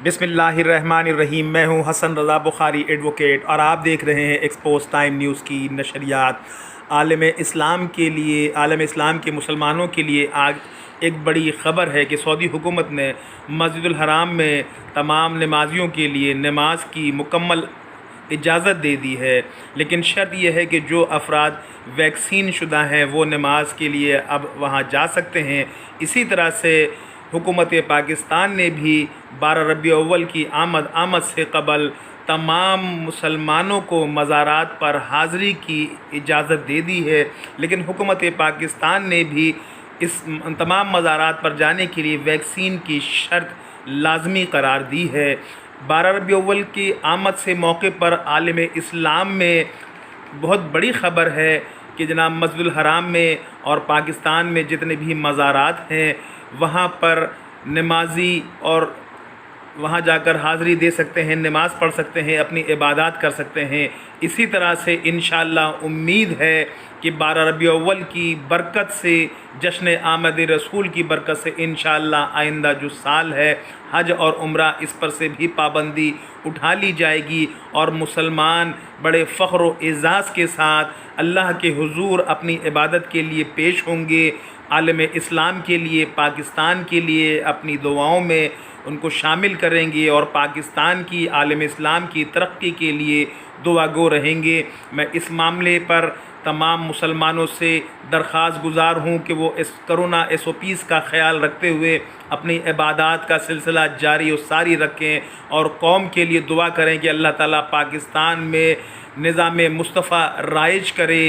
बिस्मिल्लाहिर्रहमानिर्रहीम। मैं हूं हसन रज़ा बुखारी एडवोकेट और आप देख रहे हैं एक्सपोज टाइम न्यूज़ की नशरियात। आलम इस्लाम के मुसलमानों के लिए आज एक बड़ी ख़बर है कि सऊदी हुकूमत ने मस्जिदुल हराम में तमाम नमाजियों के लिए नमाज की मुकम्मल इजाज़त दे दी है, लेकिन शर्त यह है कि जो अफराद वैक्सीन शुदा हैं वो नमाज के लिए अब वहाँ जा सकते हैं। इसी तरह से हुकूमत पाकिस्तान ने भी 12 रबीउल अव्वल की आमद से कबल तमाम मुसलमानों को मज़ारात पर हाज़री की इजाज़त दे दी है, लेकिन हुकूमत पाकिस्तान ने भी इस तमाम मज़ारात पर जाने के लिए वैक्सीन की शर्त लाजमी करार दी है। 12 रबीउल अव्वल की आमद से मौके पर आलम इस्लाम में बहुत बड़ी ख़बर है कि जनाब मस्जिदुल हराम में और पाकिस्तान में जितने भी मज़ारात हैं वहाँ पर नमाजी और वहाँ जाकर हाज़री दे सकते हैं, नमाज़ पढ़ सकते हैं, अपनी इबादत कर सकते हैं। इसी तरह से इंशाअल्लाह उम्मीद है कि 12 रबीउल अव्वल की बरकत से, जश्न आमद रसूल की बरकत से इंशाअल्लाह आइंदा जो साल है हज और उम्रा, इस पर से भी पाबंदी उठा ली जाएगी और मुसलमान बड़े फ़ख्र व एज़ाज़ के साथ अल्लाह के हुज़ूर अपनी इबादत के लिए पेश होंगे। आलम इस्लाम के लिए, पाकिस्तान के लिए अपनी दुआओं में उनको शामिल करेंगे और पाकिस्तान की, आलम इस्लाम की तरक्की के लिए दुआ गो रहेंगे। मैं इस मामले पर तमाम मुसलमानों से दरख्वास्त गुज़ार हूँ कि वो इस कोरोना SOPs का ख़याल रखते हुए अपनी इबादत का सिलसिला जारी और सारी रखें और कौम के लिए दुआ करें कि अल्लाह ताला पाकिस्तान में निज़ाम मुस्तफ़ा राइज करे।